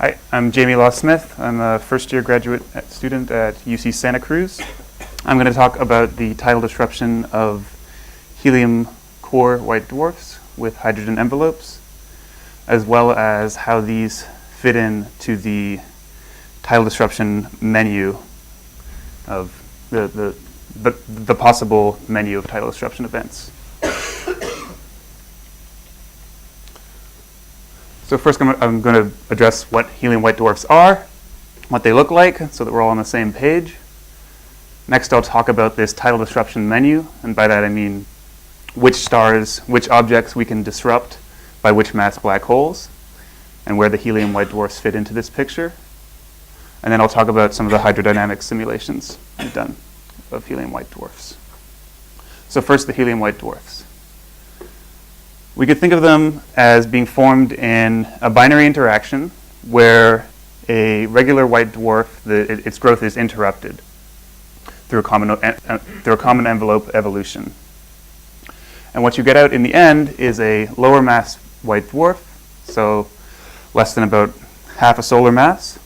Hi, I'm Jamie Law-Smith. I'm a first-year graduate student at UC Santa Cruz. I'm going to talk about the tidal disruption of helium core white dwarfs with hydrogen envelopes, as well as how these fit in to the tidal disruption menu of the possible menu of tidal disruption events. So first I'm going to address what helium white dwarfs are, what they look like, so that we're all on the same page. Next I'll talk about this tidal disruption menu, and by that I mean which stars, which objects we can disrupt by which mass black holes, and where the helium white dwarfs fit into this picture. And then I'll talk about some of the hydrodynamic simulations we've done of helium white dwarfs. So first, the helium white dwarfs. We could think of them as being formed in a binary interaction where a regular white dwarf, its growth is interrupted through a common envelope evolution. And what you get out in the end is a lower mass white dwarf, so less than about half a solar mass,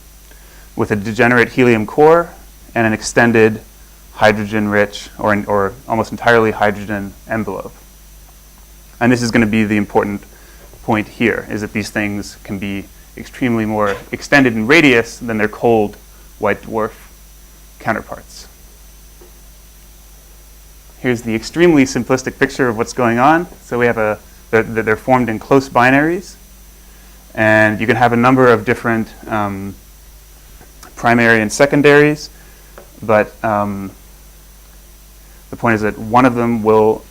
with a degenerate helium core and an extended hydrogen-rich or almost entirely hydrogen envelope. And this is going to be the important point here, is that these things can be extremely more extended in radius than their cold white dwarf counterparts. Here's the extremely simplistic picture of what's going on. So we have they're formed in close binaries, and you can have a number of different primary and secondaries, but the point is that one of them will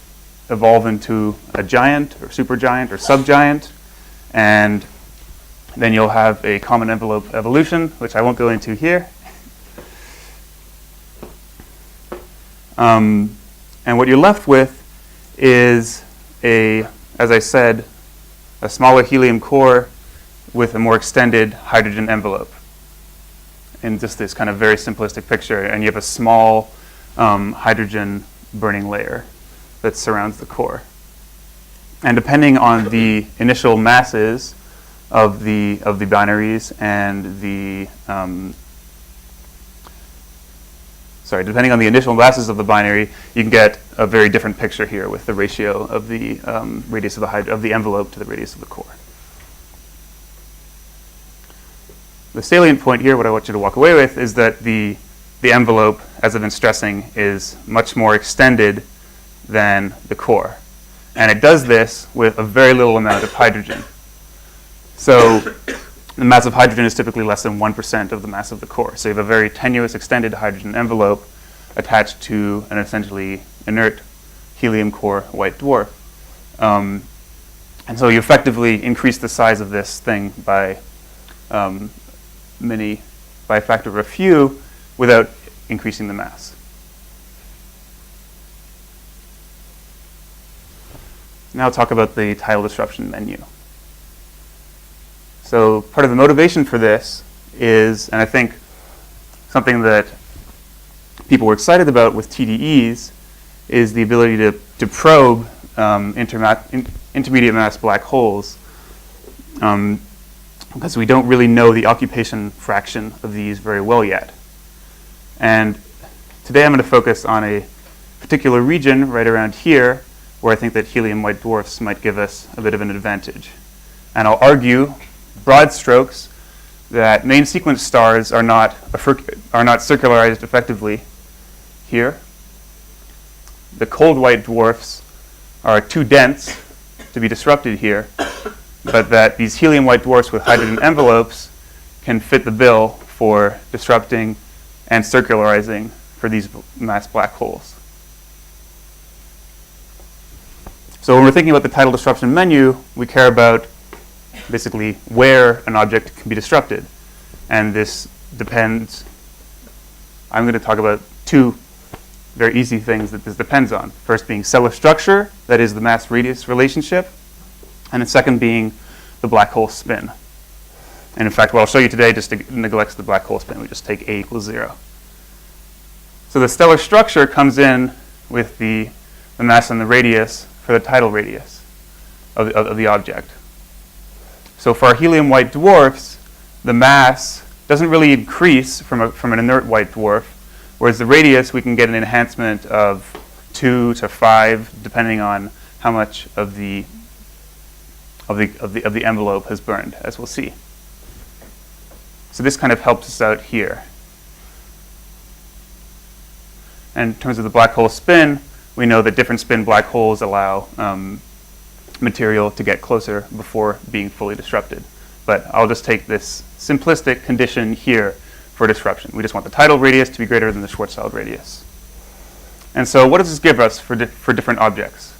evolve into a giant or supergiant or subgiant, and then you'll have a common envelope evolution, which I won't go into here. And what you're left with is as I said, a smaller helium core with a more extended hydrogen envelope in just this kind of very simplistic picture, and you have a small hydrogen burning layer that surrounds the core. And depending on the initial masses of the binaries and depending on the initial masses of the binary, you can get a very different picture here with the ratio of the radius of the envelope to the radius of the core. The salient point here, what I want you to walk away with, is that the envelope, as I've been stressing, is much more extended than the core. And it does this with a very little amount of hydrogen. So the mass of hydrogen is typically less than 1% of the mass of the core. So you have a very tenuous extended hydrogen envelope attached to an essentially inert helium core white dwarf. And so you effectively increase the size of this thing by a factor of a few without increasing the mass. Now I'll talk about the tidal disruption menu. So part of the motivation for this is, and I think something that people were excited about with TDEs, is the ability to probe intermediate mass black holes, because we don't really know the occupation fraction of these very well yet. And today I'm going to focus on a particular region right around here where I think that helium white dwarfs might give us a bit of an advantage. And I'll argue, broad strokes, that main sequence stars are not circularized effectively here. The cold white dwarfs are too dense to be disrupted here, but that these helium white dwarfs with hydrogen envelopes can fit the bill for disrupting and circularizing for these mass black holes. So when we're thinking about the tidal disruption menu, we care about basically where an object can be disrupted. And this depends, I'm going to talk about two very easy things that this depends on. First being stellar structure, that is the mass-radius relationship, and the second being the black hole spin. And in fact, what I'll show you today just neglects the black hole spin. We just take A equals 0. So the stellar structure comes in with the mass and the radius for the tidal radius of the object. So for our helium white dwarfs, the mass doesn't really increase from an inert white dwarf, whereas the radius, we can get an enhancement of 2 to 5, depending on how much of the envelope has burned, as we'll see. So this kind of helps us out here. And in terms of the black hole spin, we know that different spin black holes allow material to get closer before being fully disrupted. But I'll just take this simplistic condition here for disruption. We just want the tidal radius to be greater than the Schwarzschild radius. And so what does this give us for different objects?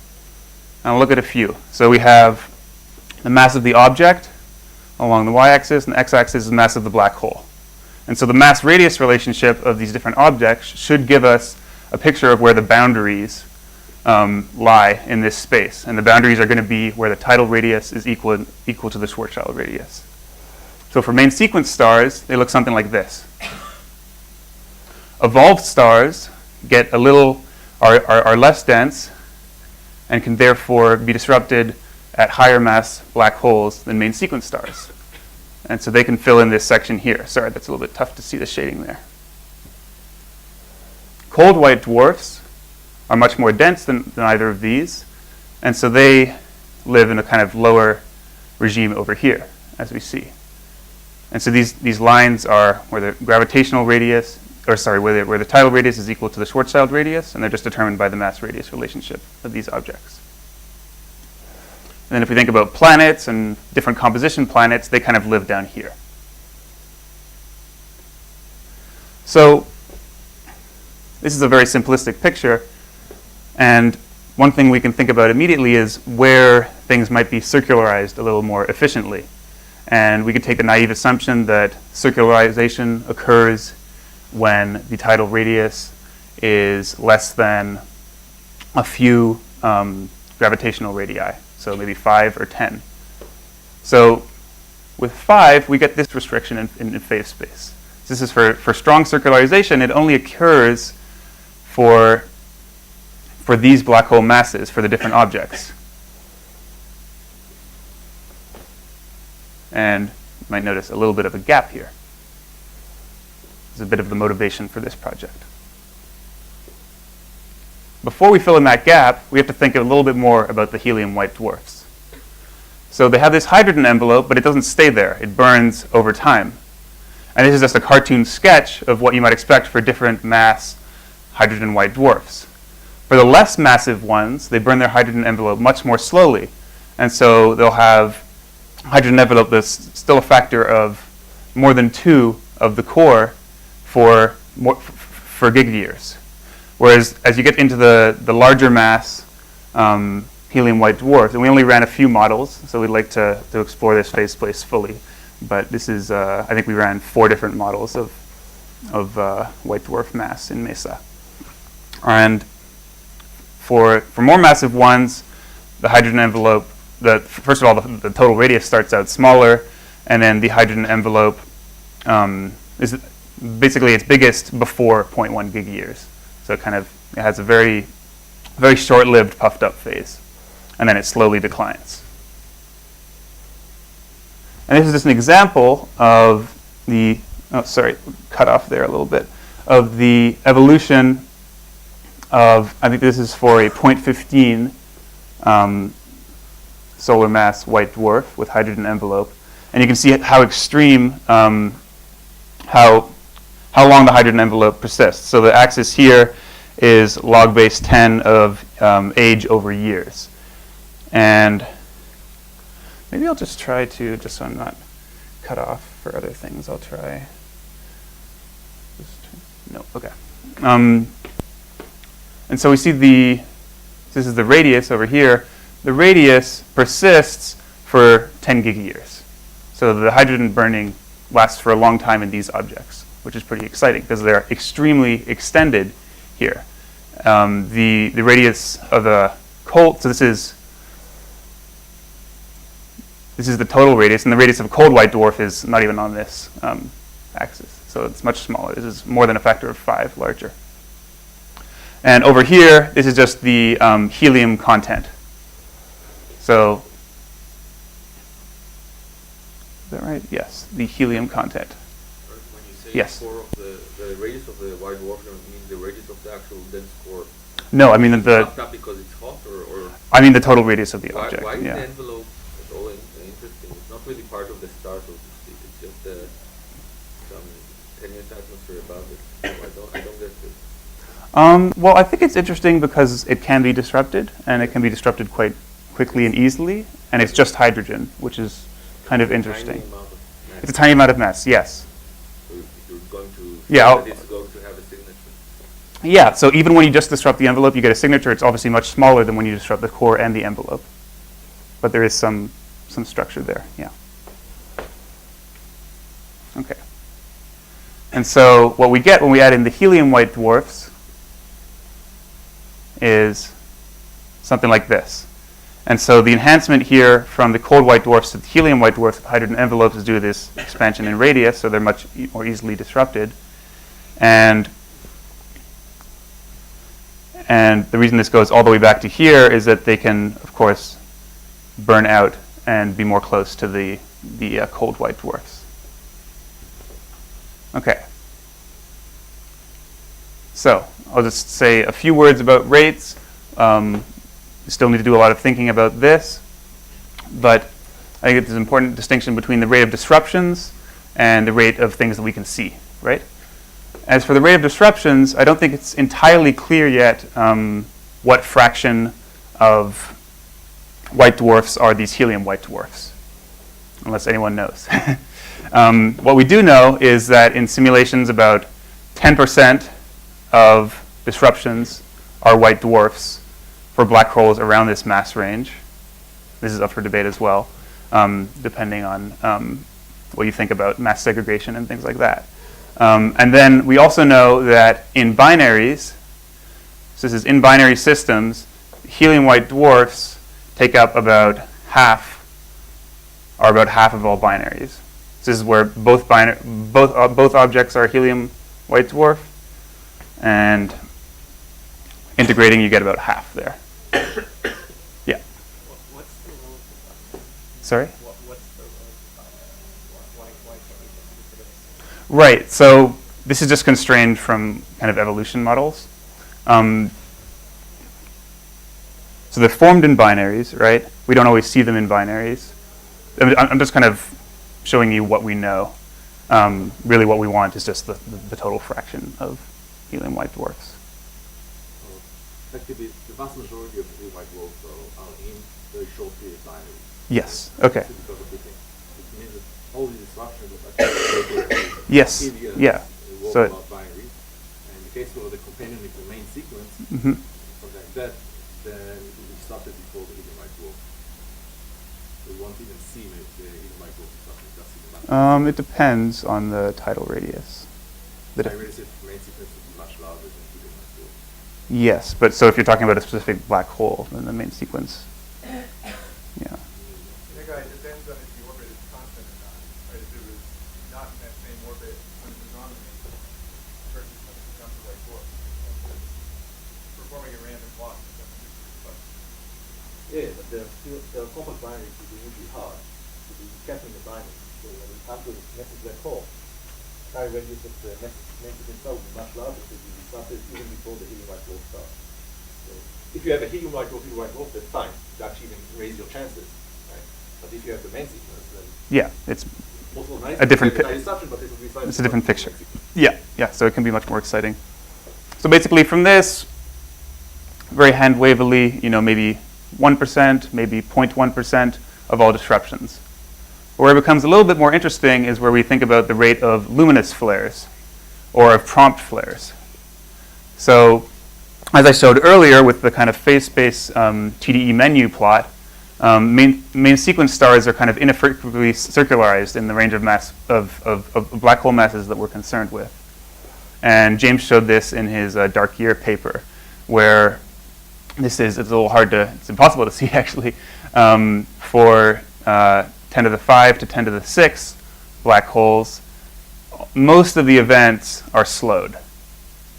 I'll look at a few. So we have the mass of the object along the y-axis, and the x-axis is the mass of the black hole. And so the mass-radius relationship of these different objects should give us a picture of where the boundaries lie in this space. And the boundaries are going to be where the tidal radius is equal to the Schwarzschild radius. So for main sequence stars, they look something like this. Evolved stars get are less dense and can therefore be disrupted at higher mass black holes than main sequence stars. And so they can fill in this section here. Sorry, that's a little bit tough to see the shading there. Cold white dwarfs are much more dense than either of these, and so they live in a kind of lower regime over here, as we see. And so these lines are where the gravitational radius, where the tidal radius is equal to the Schwarzschild radius, and they're just determined by the mass-radius relationship of these objects. And then if we think about planets and different composition planets, they kind of live down here. So this is a very simplistic picture, and one thing we can think about immediately is where things might be circularized a little more efficiently. And we could take the naive assumption that circularization occurs when the tidal radius is less than a few gravitational radii, so maybe 5 or 10. So with 5, we get this restriction in phase space. This is for strong circularization. It only occurs for these black hole masses, for the different objects. And you might notice a little bit of a gap here. This is a bit of the motivation for this project. Before we fill in that gap, we have to think a little bit more about the helium white dwarfs. So they have this hydrogen envelope, but it doesn't stay there. It burns over time. And this is just a cartoon sketch of what you might expect for different mass hydrogen white dwarfs. For the less massive ones, they burn their hydrogen envelope much more slowly. And so they'll have hydrogen envelope that's still a factor of more than 2 of the core for gig-years. Whereas as you get into the larger mass helium white dwarfs, and we only ran a few models, so we'd like to explore this phase space fully. But this is, I think we ran 4 different models of white dwarf mass in MESA. And for more massive ones, the hydrogen envelope, first of all, the total radius starts out smaller, and then the hydrogen envelope is basically its biggest before 0.1 gig-years. So it has a very, very short-lived puffed up phase, and then it slowly declines. And this is just an example of the, cut off there a little bit, of the evolution of, I think this is for a 0.15 solar mass white dwarf with hydrogen envelope. And you can see how extreme, how long the hydrogen envelope persists. So the axis here is log base 10 of age over years. And maybe I'll just try to, just so I'm not cut off for other things, I'll try. No, okay. And so we see this is the radius over here. The radius persists for 10 gig-years. So the hydrogen burning lasts for a long time in these objects, which is pretty exciting because they're extremely extended here. The radius of the cold, so this is the total radius, and the radius of a cold white dwarf is not even on this axis. So it's much smaller. This is more than a factor of 5 larger. And over here, this is just the helium content. So that right? Yes, the helium content. When you say Yes. core of the radius of the white dwarf, you mean the radius of the actual dense core? No, I mean Not because it's hot, or I mean the total radius of the why, object. why is Yeah. the envelope at all interesting? It's not really part of the star, so to speak. It's just some tenuous atmosphere above it. So I don't get this. Well, I think it's interesting because it can be disrupted, and it can be disrupted quite quickly and easily, and it's just hydrogen, which is kind of interesting. Tiny amount of mass. It's a tiny amount of mass, yes. So you're going to Yeah, that it's going to have a signature. Yeah, so even when you just disrupt the envelope, you get a signature. It's obviously much smaller than when you disrupt the core and the envelope. But there is some structure there, yeah. Okay. And so what we get when we add in the helium white dwarfs is something like this. And so the enhancement here from the cold white dwarfs to the helium white dwarfs with hydrogen envelopes is due to this expansion in radius, so they're much more easily disrupted. And the reason this goes all the way back to here is that they can, of course, burn out and be more close to the cold white dwarfs. Okay. So I'll just say a few words about rates. You still need to do a lot of thinking about this, but I think there's an important distinction between the rate of disruptions and the rate of things that we can see, right? As for the rate of disruptions, I don't think it's entirely clear yet what fraction of white dwarfs are these helium white dwarfs, unless anyone knows. What we do know is that in simulations about 10% of disruptions are white dwarfs for black holes around this mass range. This is up for debate as well, depending on what you think about mass segregation and things like that. And then we also know that in binaries, so this is in binary systems, helium white dwarfs take up about half of all binaries. This is where both objects are helium white dwarf, and integrating you get about half there. Yeah. What's the relative? Sorry? What's the relative? Why can't we just consider this? Right. So this is just constrained from kind of evolution models. So they're formed in binaries, right? We don't always see them in binaries. I'm just kind of showing you what we know. Really what we want is just the total fraction of helium white dwarfs. Effectively, the vast majority of helium white dwarfs are in very short period binaries. Yes. Okay. Because of the thing. It means that all the disruptions of actually Yes. Yeah. So about binaries. And in the case where the companion is the main sequence, mhm. something like that, then it will be disrupted before the helium white dwarf. We won't even see the helium white dwarf disrupted, just in the mass. It depends on the tidal radius. I really said the main sequence will be much larger than helium white dwarf. Yes, but so if you're talking about a specific black hole, then the main sequence, yeah. The guy depends on if the orbit is constant or not. Right? If it was not in that same orbit when it was on the main versus when it becomes a white dwarf. Performing a random walk becomes super Yeah, but there are complex binaries that are usually hard. So we kept in the binary. So when we come to the massive black hole, high radius of the massive itself will be much larger because we disrupted even before the helium white dwarf starts. So if you have a helium white dwarf, that's fine. It actually even raise your chances, right? But if you have the main sequence, then Yeah, it's also nice. a different disruption, but it will be fine. it's a different picture. Yeah, so it can be much more exciting. So basically from this, very hand wavily, maybe 1%, maybe 0.1% of all disruptions. Where it becomes a little bit more interesting is where we think about the rate of luminous flares or of prompt flares. So as I showed earlier with the kind of phase space TDE menu plot, main sequence stars are kind of ineffectively circularized in the range of mass of black hole masses that we're concerned with. And James showed this in his dark year paper, where it's a little it's impossible to see actually, for 10 to the 5 to 10 to the 6 black holes, most of the events are slowed,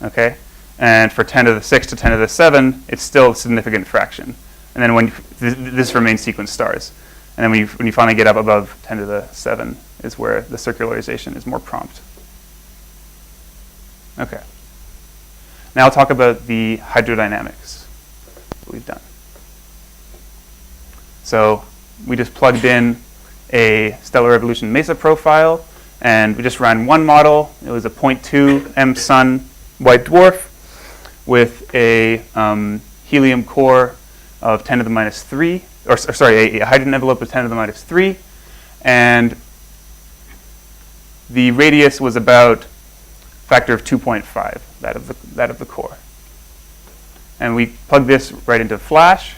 okay? And for 10 to the 6 to 10 to the 7, it's still a significant fraction. And then when this is for main sequence stars. And then when you finally get up above 10 to the 7 is where the circularization is more prompt. Okay. Now I'll talk about the hydrodynamics that we've done. So we just plugged in a stellar revolution MESA profile, and we just ran one model. It was a 0.2 M sun white dwarf with a helium core of 10 to the minus 3, or sorry, a hydrogen envelope of 10 to the minus 3, and the radius was about factor of 2.5, that of the core. And we plug this right into Flash.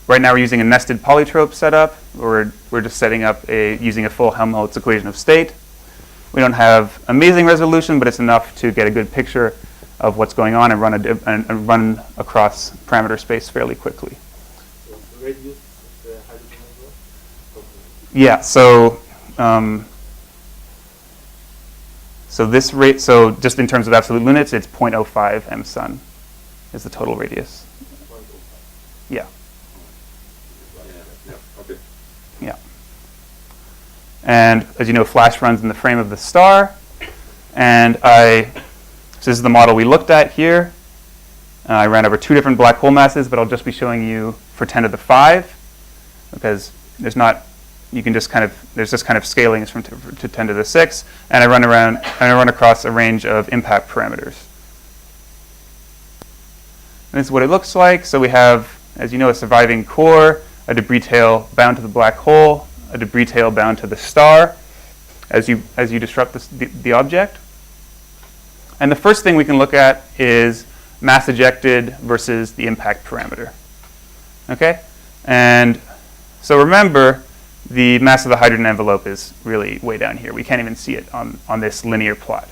Right now we're using a nested polytrope setup. We're just setting up using a full Helmholtz equation of state. We don't have amazing resolution, but it's enough to get a good picture of what's going on and run across parameter space fairly quickly. So the radius of the hydrogen envelope? Yeah. So this rate. So just in terms of absolute units, it's 0.05 M sun is the total radius. 0.05. Yeah. Yeah, okay. Yeah. And as you know, Flash runs in the frame of the star. And so this is the model we looked at here. I ran over 2 different black hole masses, but I'll just be showing you for 10 to the 5, because there's just kind of scaling from to 10 to the 6, and I run across a range of impact parameters. And this is what it looks like. So we have, as you know, a surviving core, a debris tail bound to the black hole, a debris tail bound to the star, as you disrupt the object. And the first thing we can look at is mass ejected versus the impact parameter. Okay? And so remember, the mass of the hydrogen envelope is really way down here. We can't even see it on this linear plot.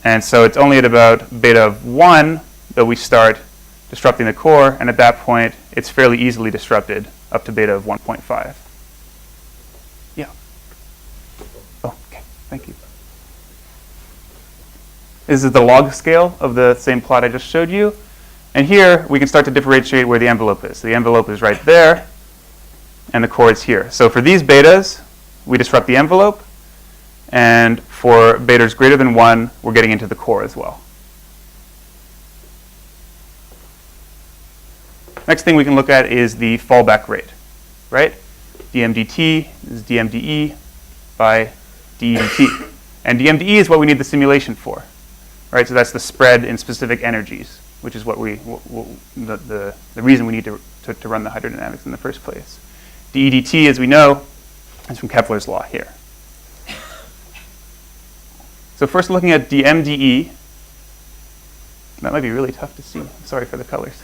And so it's only at about beta of 1 that we start disrupting the core, and at that point, it's fairly easily disrupted up to beta of 1.5. Yeah. Oh, okay. Thank you. This is the log scale of the same plot I just showed you. And here, we can start to differentiate where the envelope is. The envelope is right there, and the core is here. So for these betas, we disrupt the envelope. And for betas greater than 1, we're getting into the core as well. Next thing we can look at is the fallback rate, right? dmdt is dmde by dEdt. And dmde is what we need the simulation for, right? So that's the spread in specific energies, which is what the reason we need to run the hydrodynamics in the first place. dEdt, as we know, is from Kepler's law here. So first looking at dmde, that might be really tough to see. Sorry for the colors.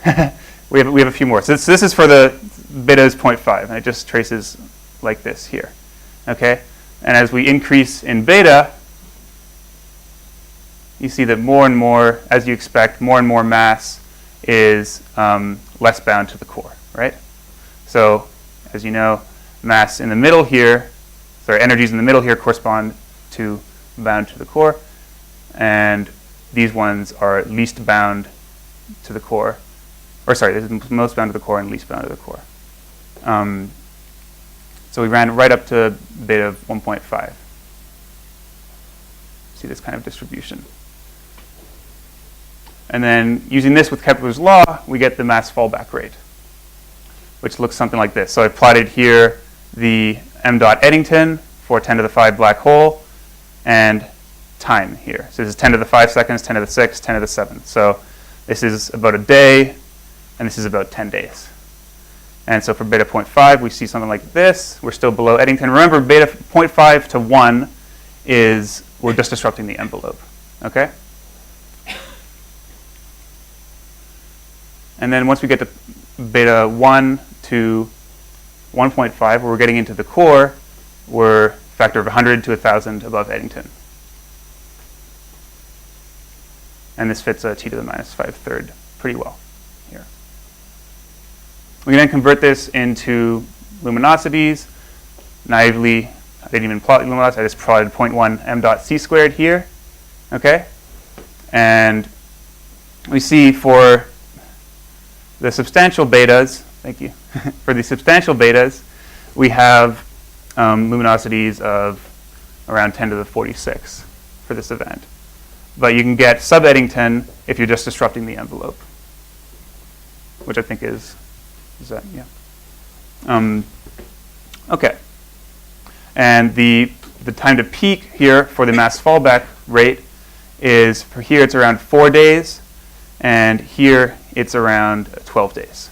we have a few more. So this is for the beta is 0.5, and it just traces like this here. Okay? And as we increase in beta, you see that more and more, as you expect, more and more mass is less bound to the core, right? So, as you know, mass in the middle here, energies in the middle here correspond to bound to the core, and these ones are least bound to the core, this is most bound to the core and least bound to the core. So we ran right up to beta of 1.5. See this kind of distribution. And then using this with Kepler's law, we get the mass fallback rate, which looks something like this. So I've plotted here the m dot Eddington for 10 to the 5 black hole and time here. So this is 10 to the 5 seconds, 10 to the 6, 10 to the 7. So this is about a day, and this is about 10 days. And so for beta 0.5, we see something like this. We're still below Eddington. Remember, beta 0.5 to 1 is we're just disrupting the envelope. Okay? And then once we get to beta 1 to 1.5, where we're getting into the core, we're a factor of 100 to 1,000 above Eddington. And this fits a t to the minus 5/3 pretty well here. We can then convert this into luminosities. Naively, I didn't even plot luminosity, I just plotted 0.1 m dot c squared here. Okay? And we see for the substantial betas, thank you, for the substantial betas, we have luminosities of around 10 to the 46 for this event. But you can get sub-Eddington if you're just disrupting the envelope, which I think is that, yeah. Okay. And the time to peak here for the mass fallback rate is, for here it's around 4 days, and here it's around 12 days.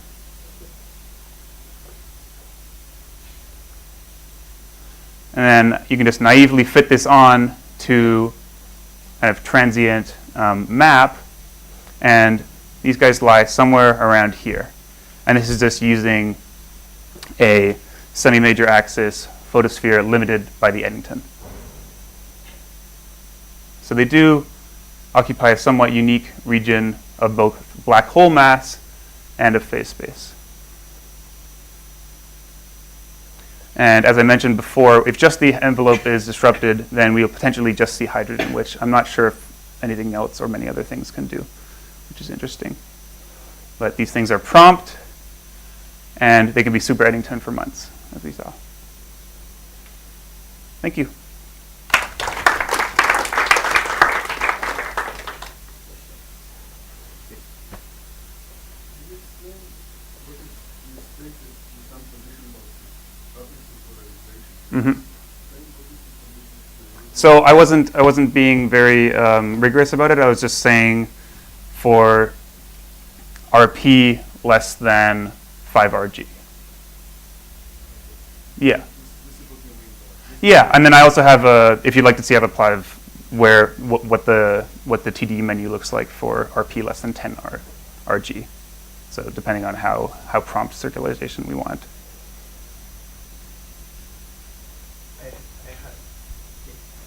And then you can just naively fit this on to kind of transient map, and these guys lie somewhere around here. And this is just using a semi-major axis photosphere limited by the Eddington. So they do occupy a somewhat unique region of both black hole mass and of phase space. And as I mentioned before, if just the envelope is disrupted, then we'll potentially just see hydrogen, which I'm not sure if anything else or many other things can do, which is interesting. But these things are prompt, and they can be super Eddington for months, as we saw. Thank you. Mm-hmm. So I wasn't being very rigorous about it. I was just saying for RP less than 5 RG. Yeah. Yeah, and then I also have a, if you'd like to see, I have a plot of where what the TD menu looks like for RP less than 10 RG. So depending on how prompt circularization we want.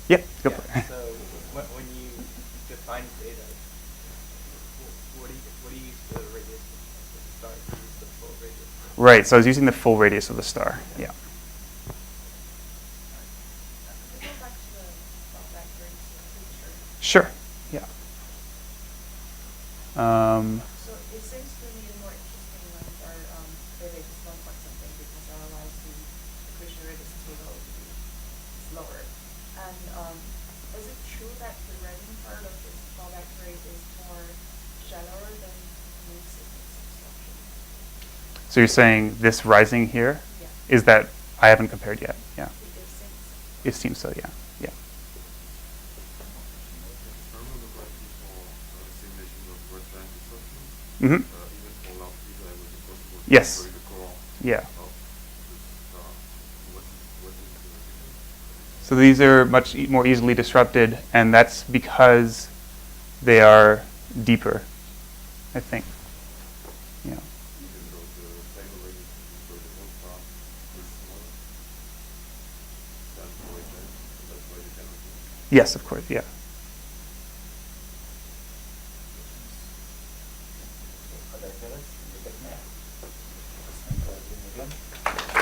Yeah, go for it. So when you define data, what do you use for the radius of the star? Do you use the full radius? Right, so I was using the full radius of the star. Yeah. Can we go back to the fallback rate picture? Sure. Yeah. So it seems to me the more interesting ones are radius 1 point something, because that allows the accretion radius table to be slower. And is it true that the rising part of this fallback rate is more shallower than new sequence obstruction? So you're saying this rising here Yeah. is that I haven't compared yet. Yeah. It seems. It seems so. Yeah. Yeah. Mm-hmm. Yes. Yeah. So these are much more easily disrupted, and that's because they are deeper, I think. Yeah. Yes, of course. Yeah. Okay, so let's look at math. Let's make a